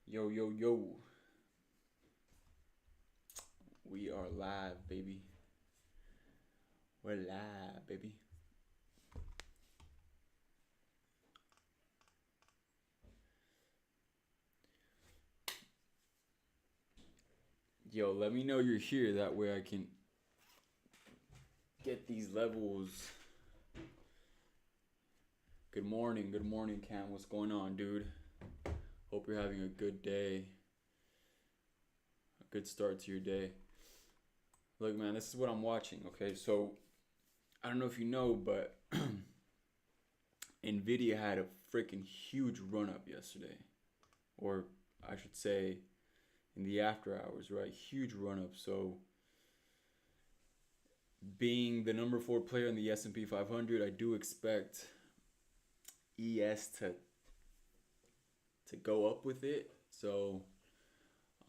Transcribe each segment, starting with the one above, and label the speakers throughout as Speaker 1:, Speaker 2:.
Speaker 1: Yo, yo, yo. We are live, baby. We're live, baby. Yo, let me know you're here. That way I can get these levels. Good morning, Cam. What's going on, dude? Hope you're having a good day. A good start to your day. Look, man, this is what I'm watching, okay? So, I don't know if you know, but Nvidia had a freaking huge run up yesterday. Or I should say, in the after hours, right? Huge run up. So, being the number 4 player in the S&P 500, I do expect ES to go up with it. So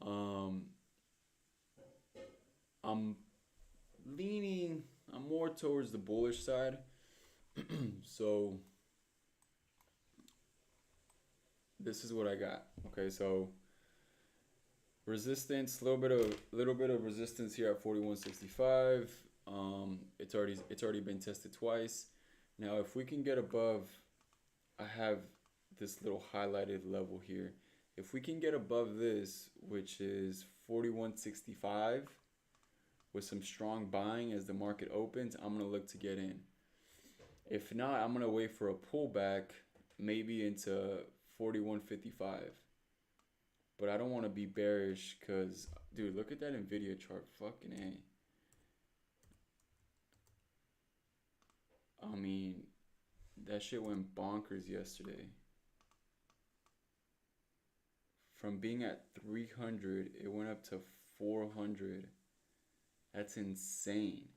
Speaker 1: um, I'm I'm more towards the bullish side. So this is what I got. Okay, so resistance, little bit of resistance here at 41.65. It's already been tested twice. Now if we can get above, I have this little highlighted level here. If we can get above this, which is 41.65, with some strong buying as the market opens, I'm going to look to get in. If not, I'm going to wait for a pullback, maybe into 41.55. But I don't want to be bearish because, dude, look at that Nvidia chart. Fucking A. I mean, that shit went bonkers yesterday. From being at 300, it went up to 400. That's insane.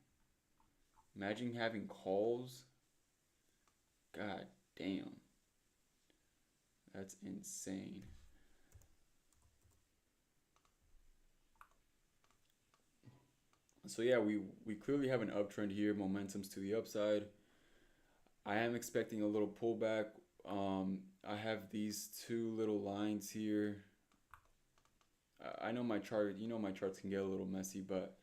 Speaker 1: Imagine having calls. God damn. That's insane. So yeah, we clearly have an uptrend here. Momentum's to the upside. I am expecting a little pullback. I have these two little lines here. I know my chart, my charts can get a little messy, but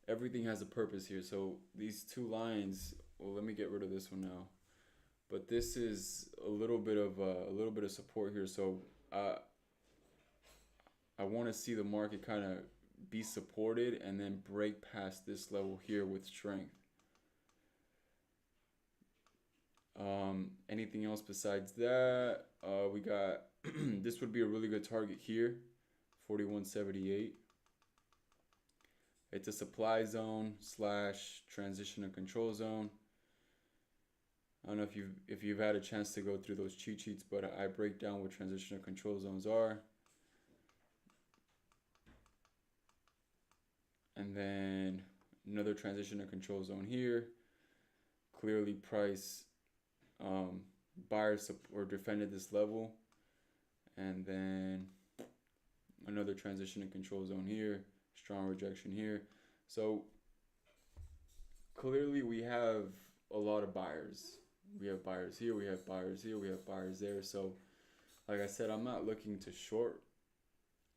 Speaker 1: everything has a purpose here. So these two lines, well, let me get rid of this one now. But this is a little bit of support here. So I want to see the market kind of be supported and then break past this level here with strength. Anything else besides that? We got this would be a really good target here, 41.78. It's a supply zone / transition and control zone. I don't know if you've had a chance to go through those cheat sheets, but I break down what transition and control zones are. And then another transition and control zone here. Clearly price buyers or defended this level. And then another transition and control zone here. Strong rejection here. So clearly we have a lot of buyers. We have buyers here, we have buyers here, we have buyers there. So like I said, I'm not looking to short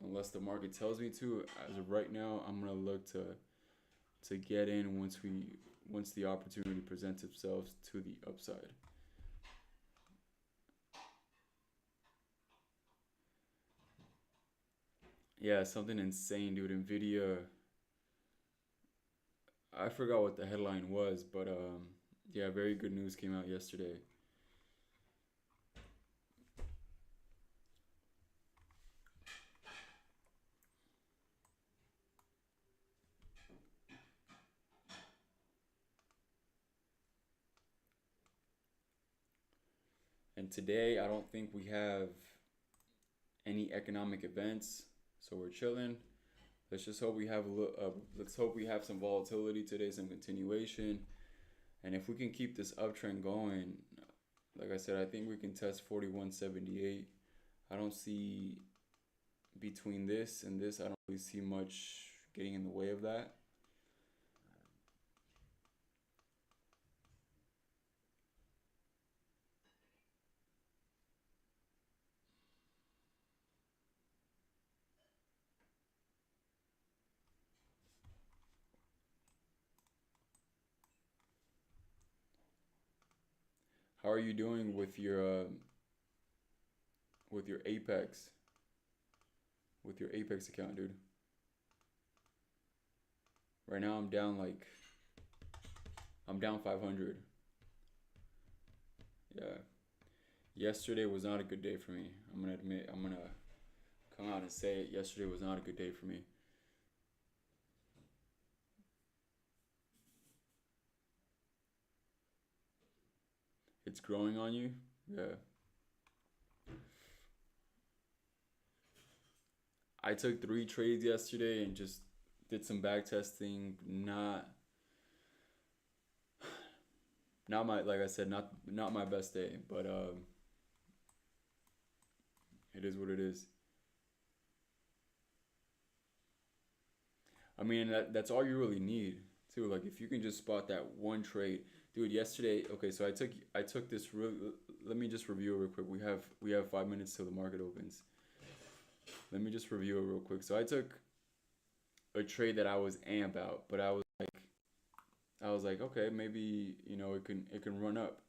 Speaker 1: unless the market tells me to. As of right now, I'm gonna look to get in once the opportunity presents itself to the upside. Yeah, something insane, dude. Nvidia, I forgot what the headline was, but yeah, very good news came out yesterday. And today, I don't think we have any economic events, so we're chilling. Let's just hope we have let's hope we have some volatility today, some continuation, and if we can keep this uptrend going, like I said, I think we can test 41.78. I don't see between this and this. I don't really see much getting in the way of that. How are you doing with your Apex account, dude? Right now I'm down 500. Yeah. Yesterday was not a good day for me. I'm gonna admit. I'm gonna come out and say it. Yesterday was not a good day for me. It's growing on you. Yeah. I took 3 trades yesterday and just did some back testing. Not my, like I said, not my best day, but it is what it is. I mean, that's all you really need too. Like if you can just spot that one trade, dude. Yesterday, okay, so I took this real. Let me just review it real quick. We have 5 minutes till the market opens. Let me just review it real quick. So I took a trade that I was amp out, but I was like, okay, maybe it can run up.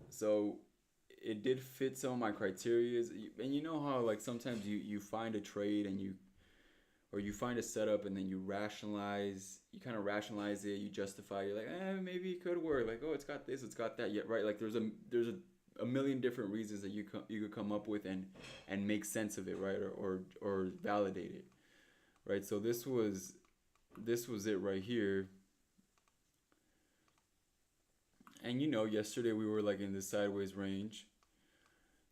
Speaker 1: So it did fit some of my criterias, and you know how like sometimes you find a trade and you find a setup and then you kind of rationalize it, you justify, you're like, maybe it could work. Like, oh, it's got this, it's got that. Yet, right? Like, there's a million different reasons that you could come up with and make sense of it, right? Or validate it, right? So this was it right here. And yesterday we were like in this sideways range.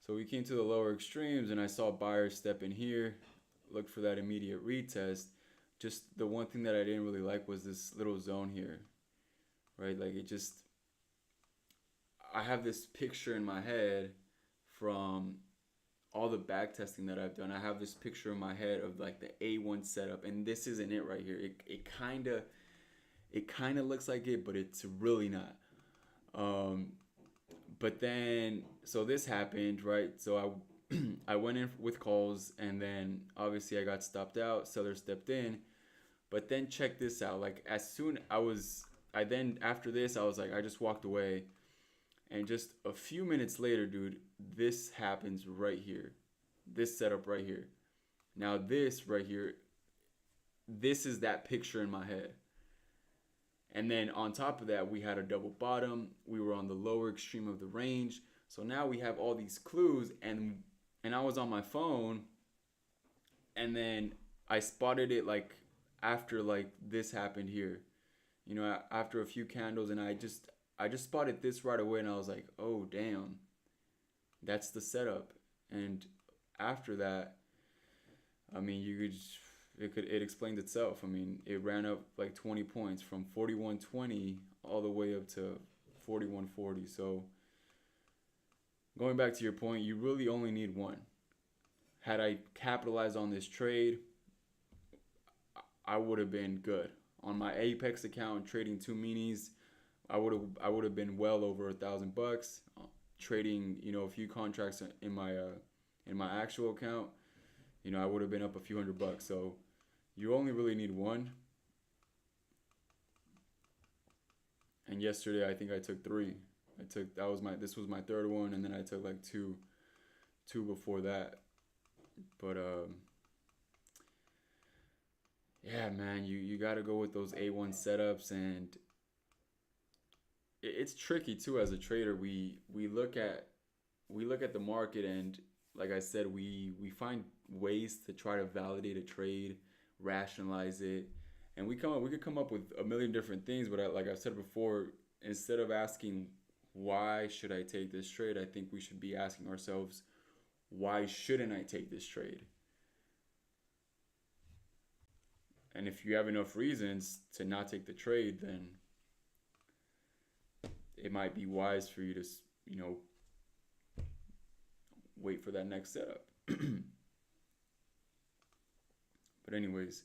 Speaker 1: So we came to the lower extremes and I saw buyers step in here, look for that immediate retest. Just the one thing that I didn't really like was this little zone here, right? Like I have this picture in my head from all the back testing that I've done. I have this picture in my head of like the A1 setup, and this isn't it right here. It kind of looks like it, but it's really not. Um, but then so this happened, right? So I went in with calls, and then obviously I got stopped out. Seller stepped in, but then check this out. Like as soon I then after this I was like I just walked away, and just a few minutes later, dude, this happens right here. This setup right here. Now this right here, this is that picture in my head. And then on top of that, we had a double bottom. We were on the lower extreme of the range. So now we have all these clues, and I was on my phone, and then I spotted it like after like this happened here. After a few candles, and I just spotted this right away, and I was like, "Oh, damn. That's the setup." And after that, I mean, it explained itself. I mean, it ran up like 20 points from 41.20 all the way up to 41.40. So, going back to your point, you really only need one. Had I capitalized on this trade, I would have been good. On my Apex account, trading 2 minis, I would have been well over $1,000. Trading, a few contracts in my actual account, I would have been up a few $100. So you only really need one. And yesterday I think I took 3. This was my third one, and then I took like two before that. But yeah, man, you got to go with those A1 setups, and it's tricky too as a trader. We look at the market, and like I said, we find ways to try to validate a trade, rationalize it, and we could come up with a million different things. But like I've said before, instead of asking why should I take this trade, I think we should be asking ourselves, why shouldn't I take this trade? And if you have enough reasons to not take the trade, then it might be wise for you to, you know, wait for that next setup. But anyways,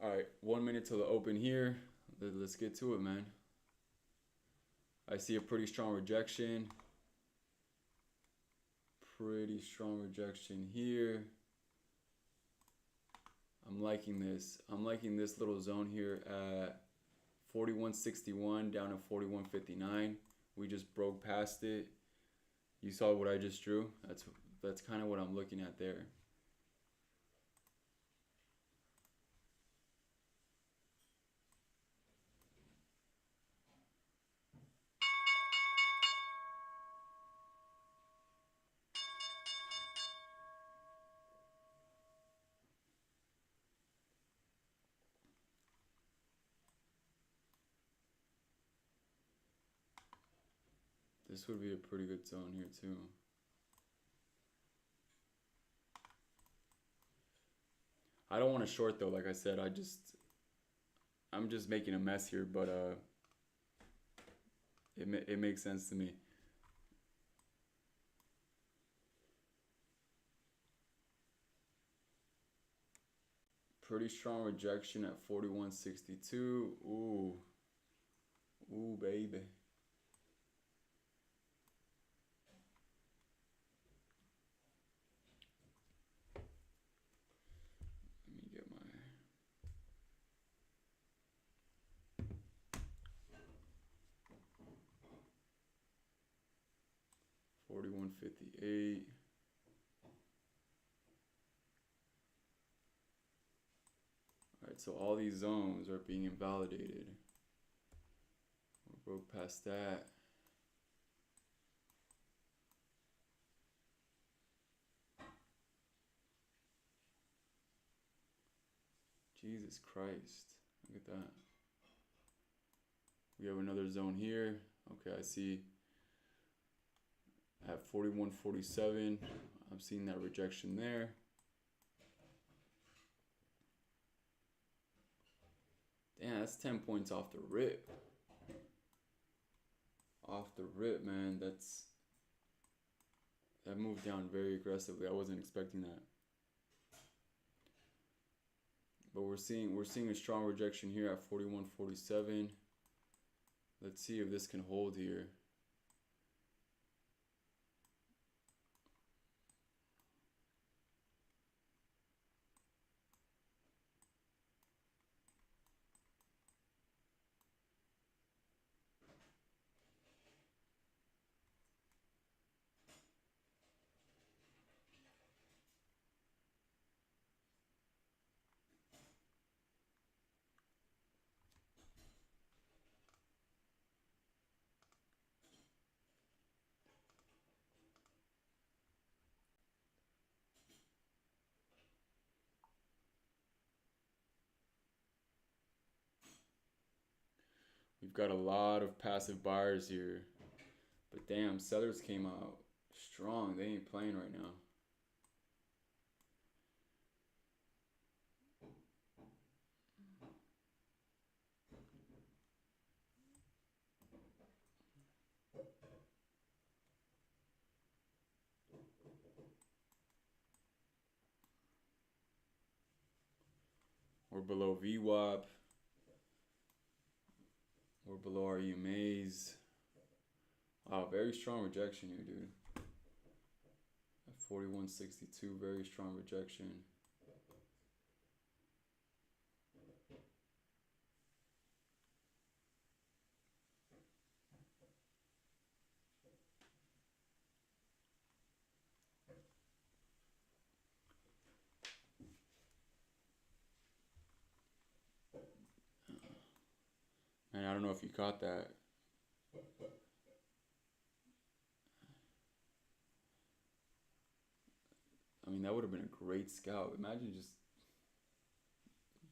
Speaker 1: all right, 1 minute till the open here. Let's get to it, man. I see a pretty strong rejection. Pretty strong rejection here. I'm liking this. I'm liking this little zone here at 41.61 down to 41.59. We just broke past it. You saw what I just drew? That's kind of what I'm looking at there. This would be a pretty good zone here too. I don't want to short though, like I said, I'm just making a mess here, but it makes sense to me. Pretty strong rejection at 41.62. Ooh. Ooh, baby. Let me get my 41.58. Alright, so all these zones are being invalidated. We broke past that. Jesus Christ. Look at that. We have another zone here. Okay, I see at 41.47. I'm seeing that rejection there. Damn, that's 10 points off the rip. Off the rip, man. That moved down very aggressively. I wasn't expecting that. But we're seeing a strong rejection here at 41.47. Let's see if this can hold here. We've got a lot of passive buyers here. But damn, sellers came out strong. They ain't playing right now. We're below VWAP. We're below our EMAs. Wow, very strong rejection here, dude. At 41.62, very strong rejection. Man, I don't know if you caught that. I mean, that would have been a great scalp. Imagine just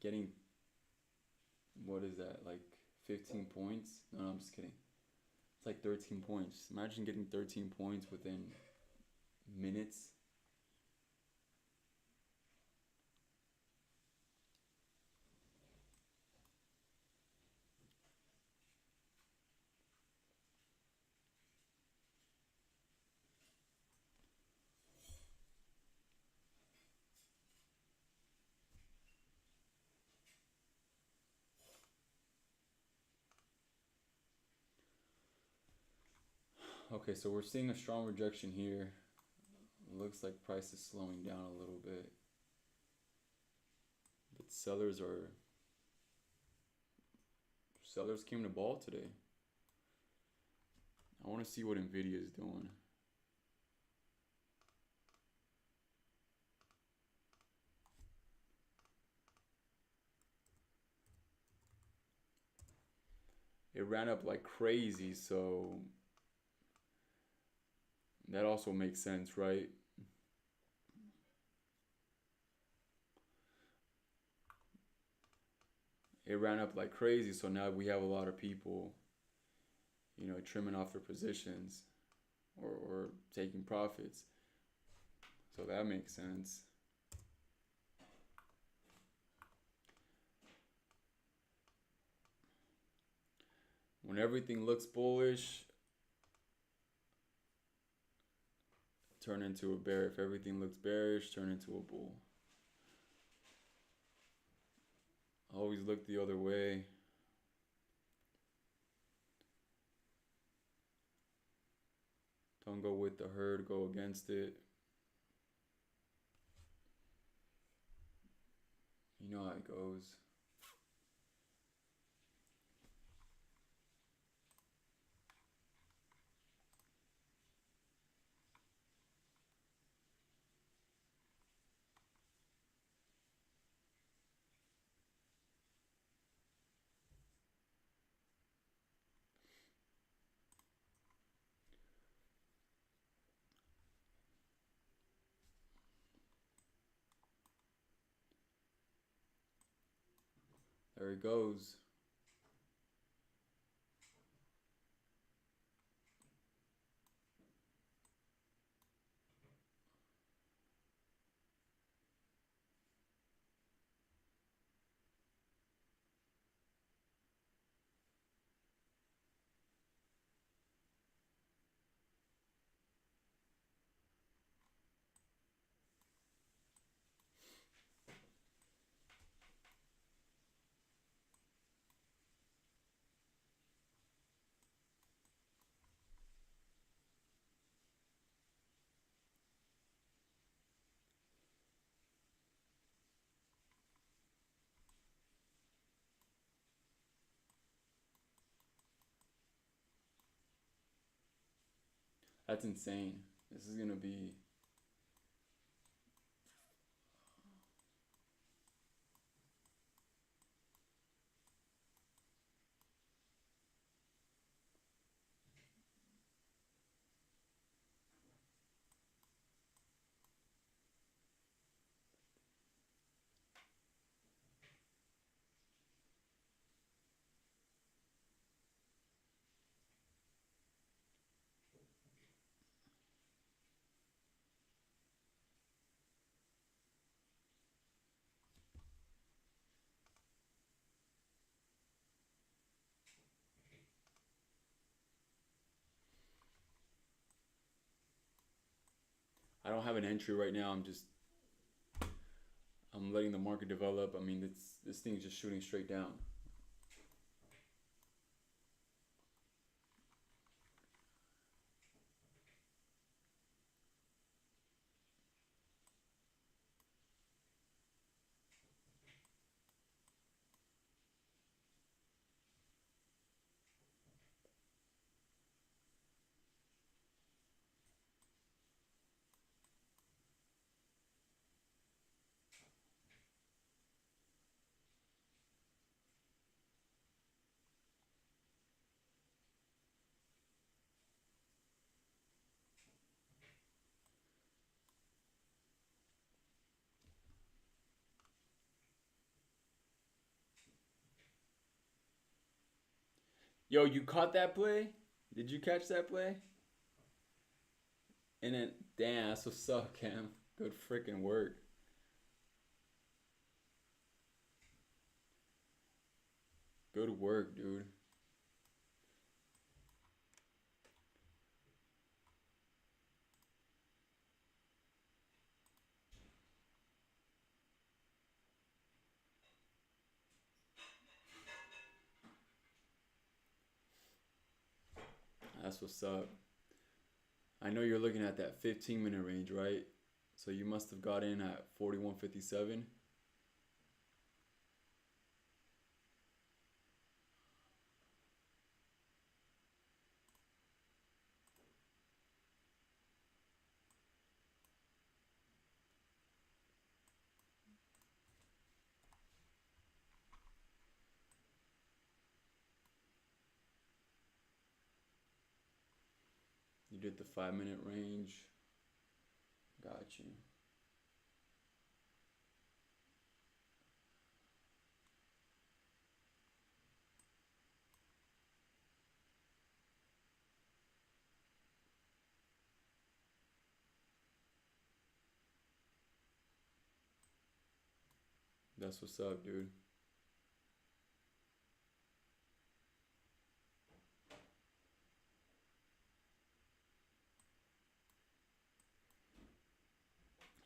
Speaker 1: getting, what is that, like 15 points? No, I'm just kidding. It's like 13 points. Imagine getting 13 points within minutes. Okay, so we're seeing a strong rejection here. Looks like price is slowing down a little bit. But sellers are sellers came to ball today. I want to see what Nvidia is doing. It ran up like crazy, so that also makes sense, right? It ran up like crazy, so now we have a lot of people, you know, trimming off their positions or taking profits. So that makes sense. When everything looks bullish, turn into a bear. If everything looks bearish, turn into a bull. Always look the other way. Don't go with the herd, go against it. You know how it goes. There it goes. That's insane. This is gonna be. I don't have an entry right now. I'm letting the market develop. I mean, this thing's just shooting straight down. Yo, you caught that play? Did you catch that play? And then, damn, that's what's up, Cam. Good freaking work. Good work, dude. That's what's up. I know you're looking at that 15-minute range, right? So you must have got in at 41.57. You did the 5 minute range. Got you. That's what's up, dude.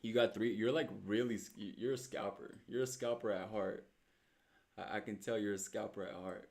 Speaker 1: You got three. You're like really. You're a scalper. You're a scalper at heart. I can tell you're a scalper at heart.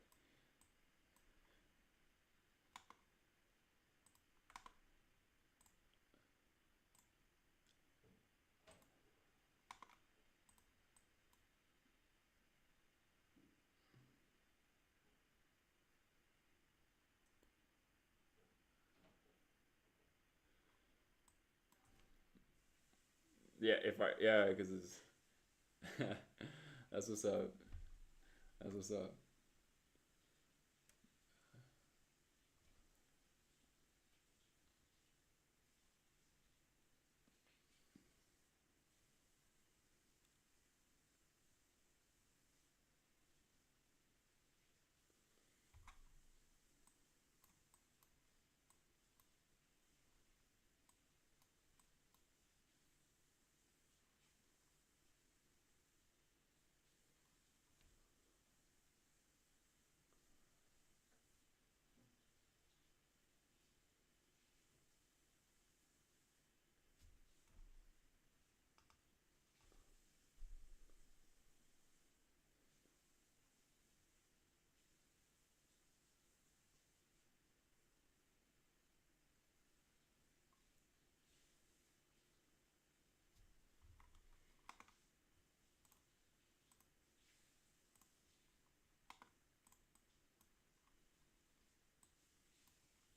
Speaker 1: Yeah, yeah, because it's that's what's up. That's what's up.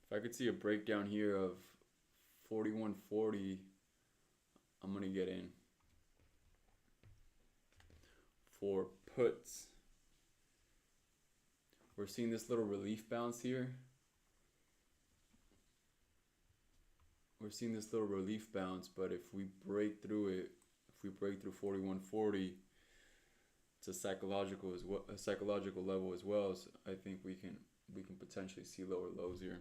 Speaker 1: If I could see a breakdown here of 4140, I'm gonna get in for puts. We're seeing this little relief bounce here. We're seeing this little relief bounce, but if we break through it, if we break through 4140, it's a psychological level as well. So I think we can potentially see lower lows here.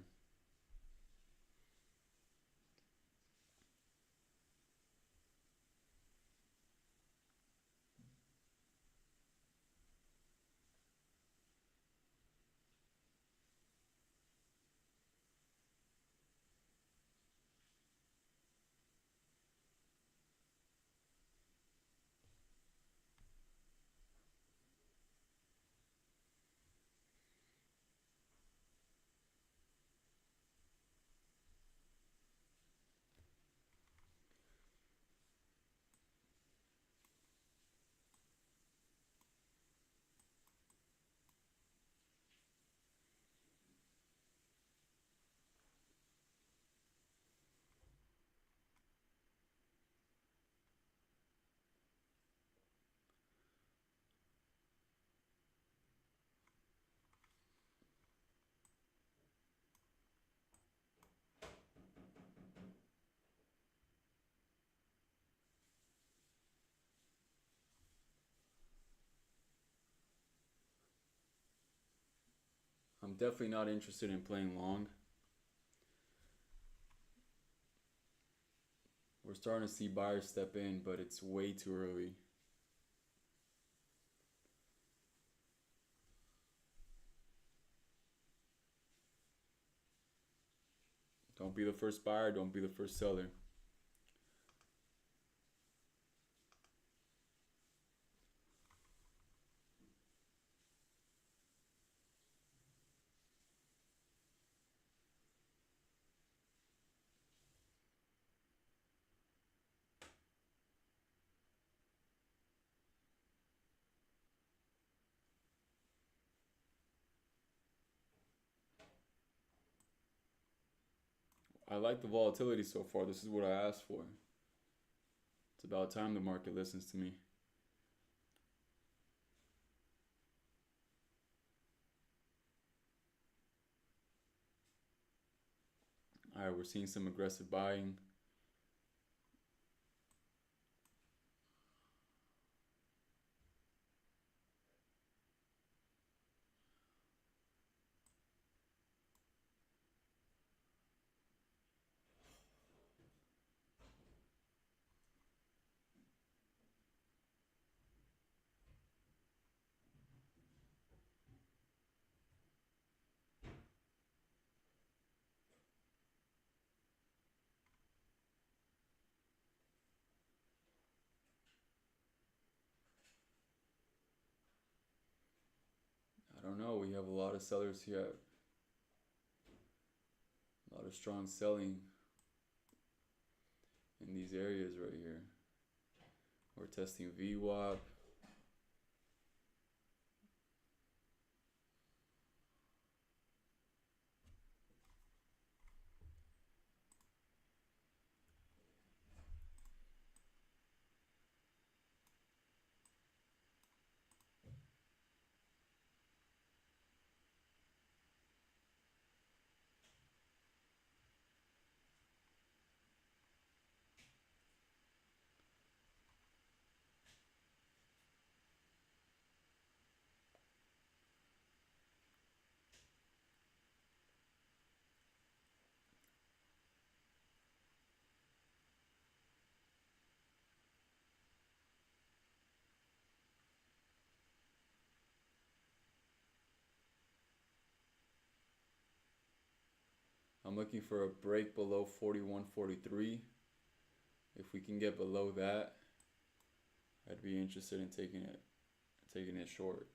Speaker 1: I'm definitely not interested in playing long. We're starting to see buyers step in, but it's way too early. Don't be the first buyer, don't be the first seller. I like the volatility so far. This is what I asked for. It's about time the market listens to me. All All right, we're seeing some aggressive buying. I don't know. We have a lot of sellers here. A lot of strong selling in these areas right here. We're testing VWAP. I'm looking for a break below 41.43. If we can get below that, I'd be interested in taking it short.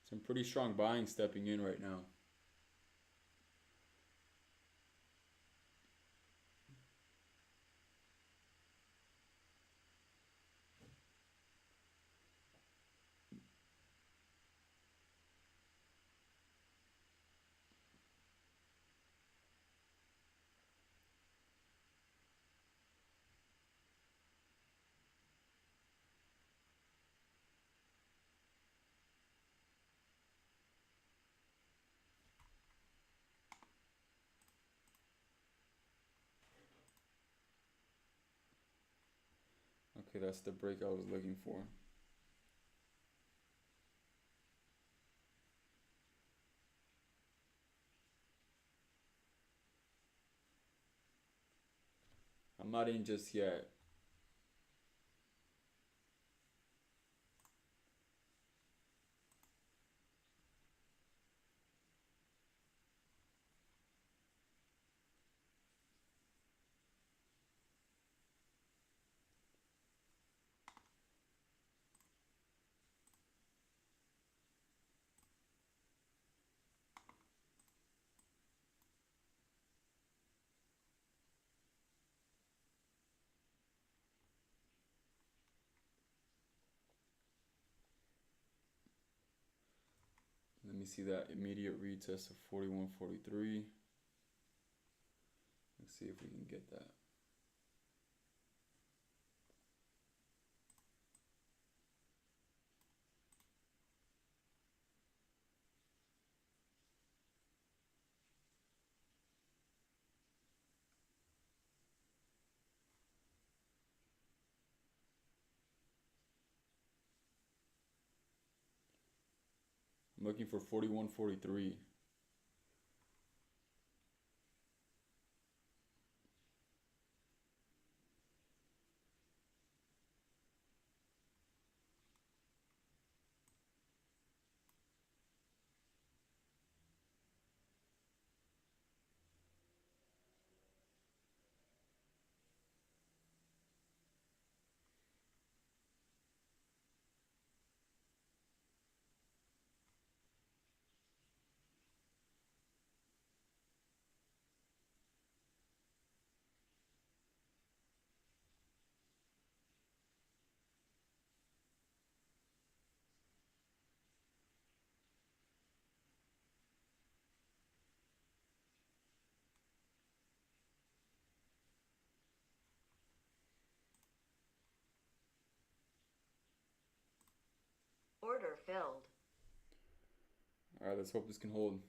Speaker 1: Some pretty strong buying stepping in right now. Okay, that's the break I was looking for. I'm not in just yet. me see that immediate retest of 41.43. Let's see if we can get that. I'm looking for 41.43.
Speaker 2: Order filled.
Speaker 1: All right, let's hope this can hold.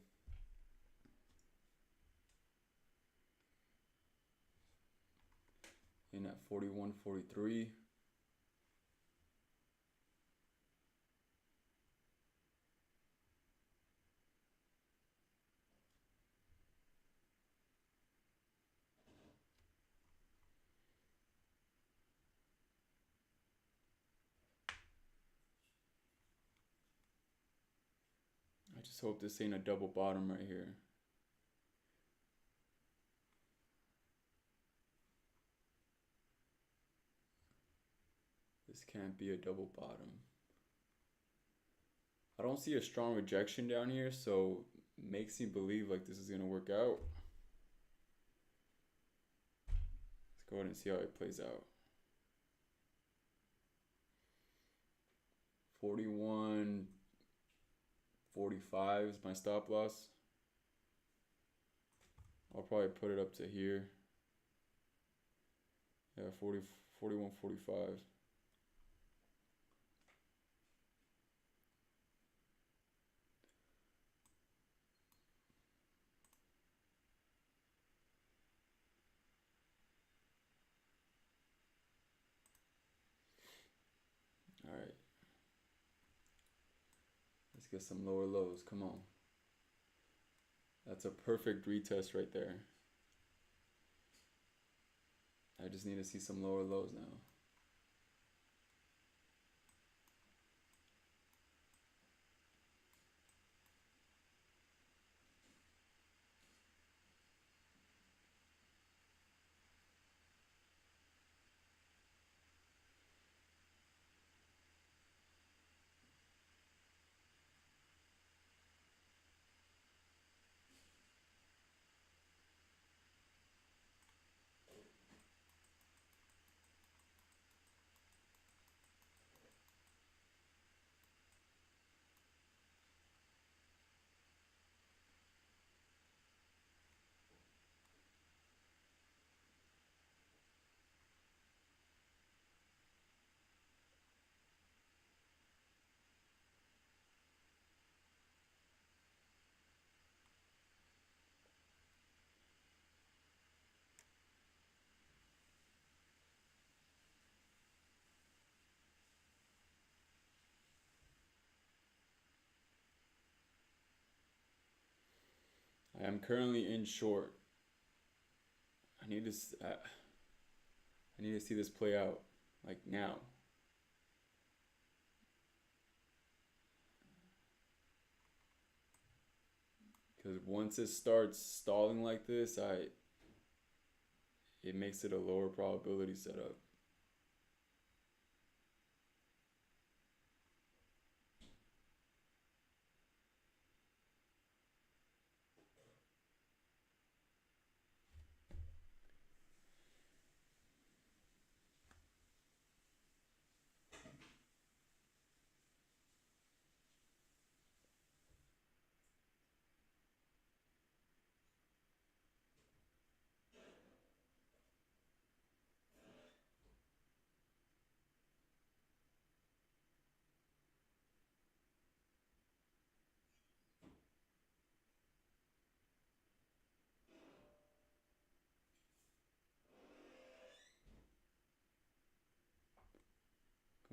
Speaker 1: In at 41.43. I just hope this ain't a double bottom right here. This can't be a double bottom. I don't see a strong rejection down here, so makes me believe like this is gonna work out. Let's go ahead and see how it plays out. 41.45 is my stop loss. I'll probably put it up to here. Yeah, 41.45. All right. Let's get some lower lows. Come on. That's a perfect retest right there. I just need to see some lower lows now. I am currently in short. I need to see this play out like now. Because once it starts stalling like this, it makes it a lower probability setup.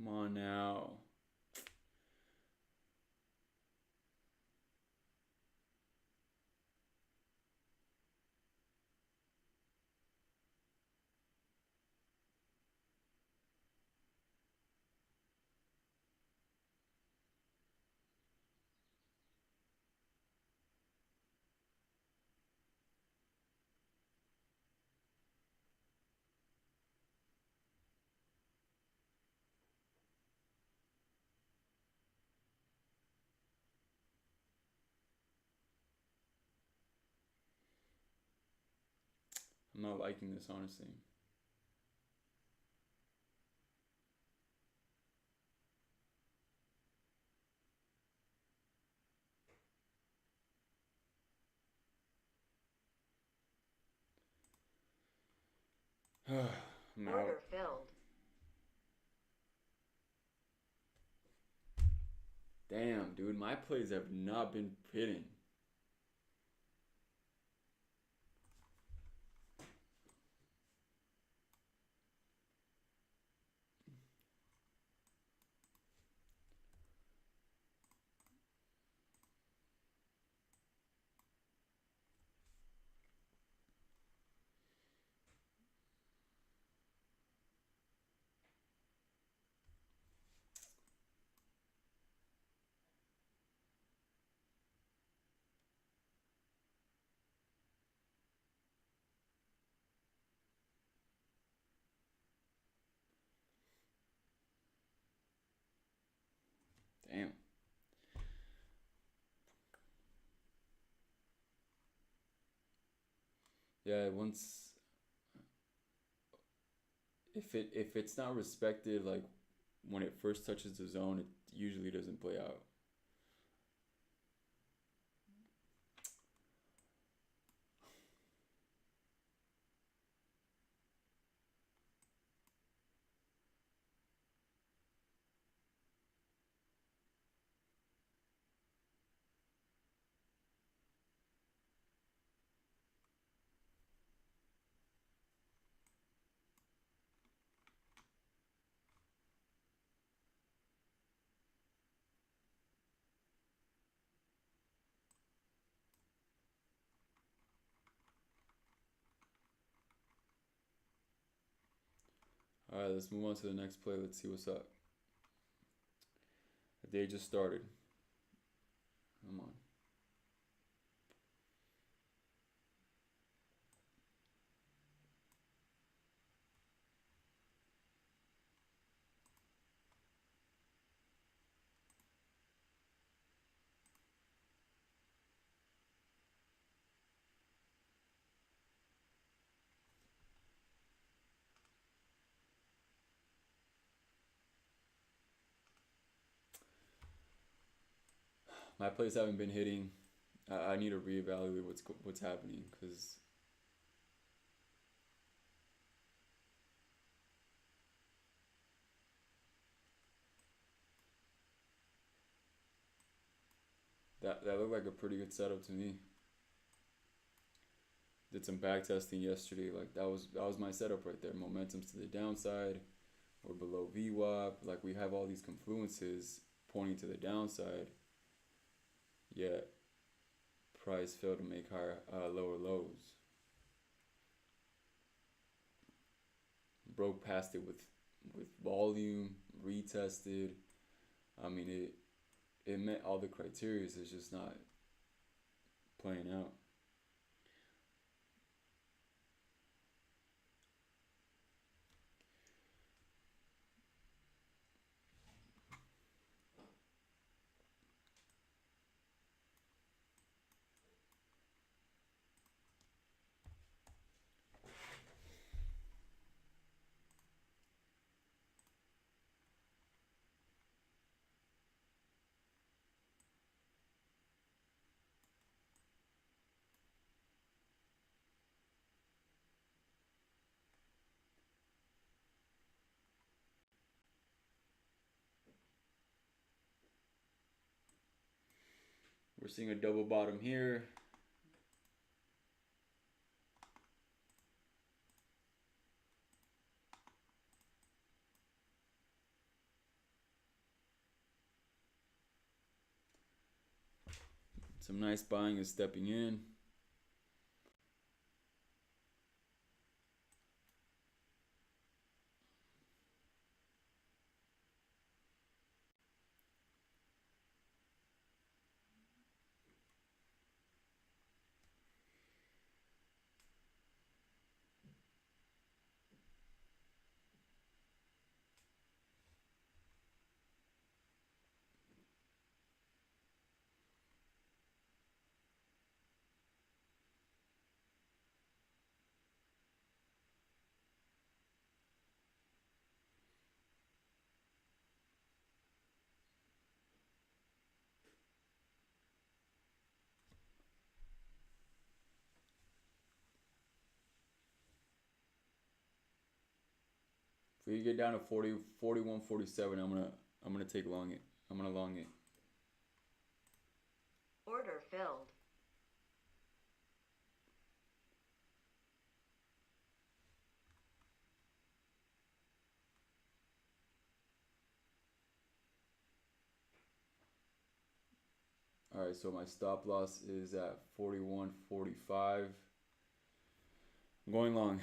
Speaker 1: Come on now. I'm not liking this, honestly. I'm out.
Speaker 2: Order filled.
Speaker 1: Damn, dude, my plays have not been hitting. Damn. Yeah, once if it's not respected, like when it first touches the zone, it usually doesn't play out. All right, let's move on to the next play. Let's see what's up. The day just started. Come on. My plays haven't been hitting. I need to reevaluate what's happening because that looked like a pretty good setup to me. Did some back testing yesterday. Like that was my setup right there. Momentum's to the downside. We're below VWAP. Like we have all these confluences pointing to the downside. Yet price failed to make lower lows. Broke past it with volume, retested. I mean it met all the criteria. It's just not playing out. We're seeing a double bottom here. Some nice buying is stepping in. If we get down to 40, 41, 47, I'm gonna take long it. I'm gonna long it.
Speaker 2: Order filled.
Speaker 1: All right, so my stop loss is at 41.45. I'm going long.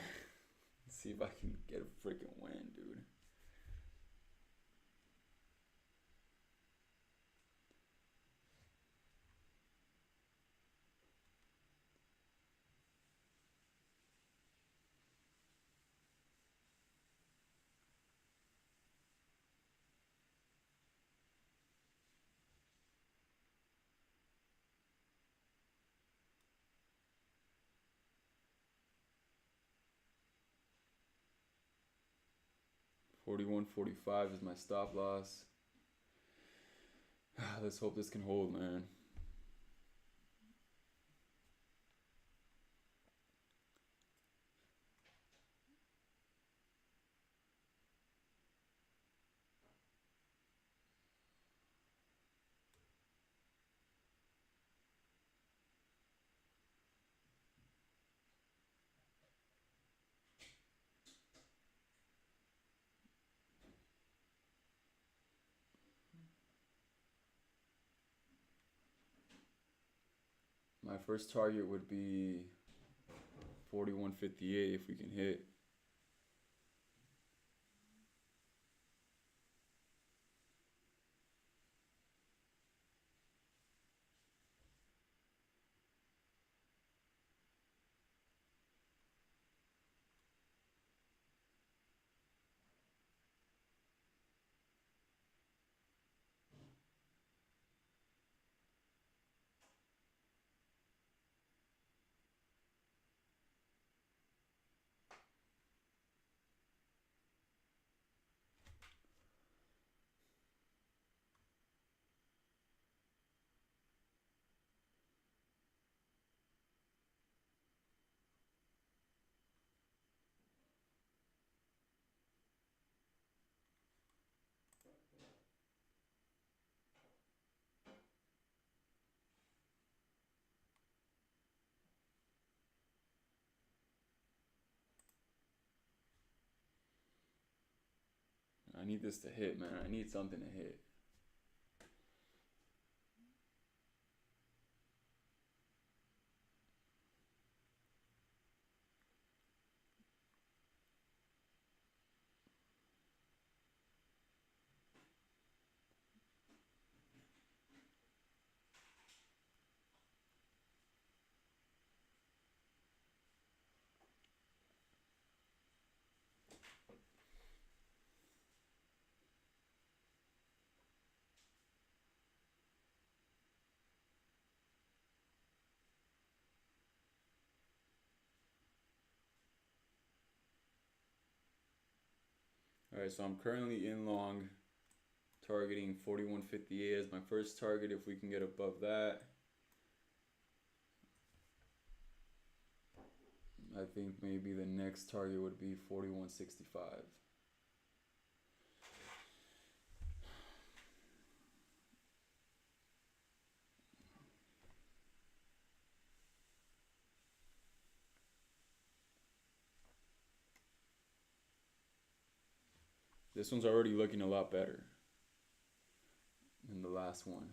Speaker 1: Let's see if I can get a freaking win, dude. $41.45 is my stop loss. Let's hope this can hold, man. My first target would be 41.58 if we can hit. I need this to hit, man. I need something to hit. All right, so I'm currently in long, targeting 41.58 as my first target. If we can get above that, I think maybe the next target would be 41.65. This one's already looking a lot better than the last one.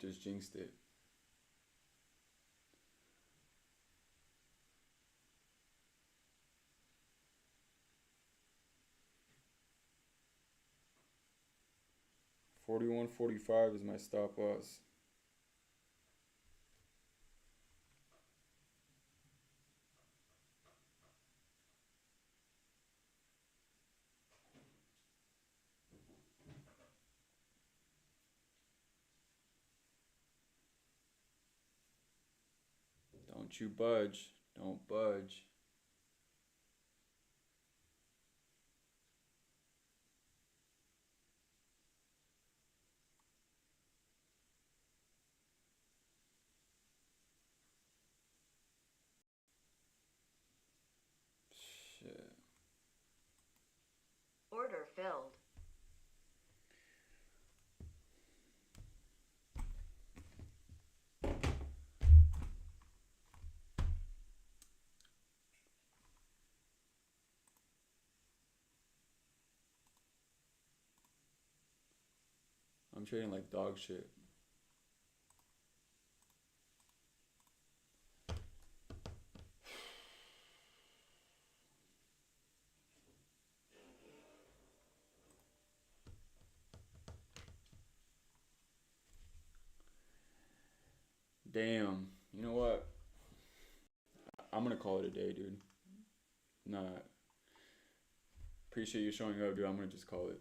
Speaker 1: just jinxed it. $41.45 is my stop loss. Don't you budge. Don't budge. Shit.
Speaker 2: Order filled.
Speaker 1: I'm trading like dog shit. Damn. You know what? I'm gonna call it a day, dude. Nah. Appreciate you showing up, dude. I'm gonna just call it.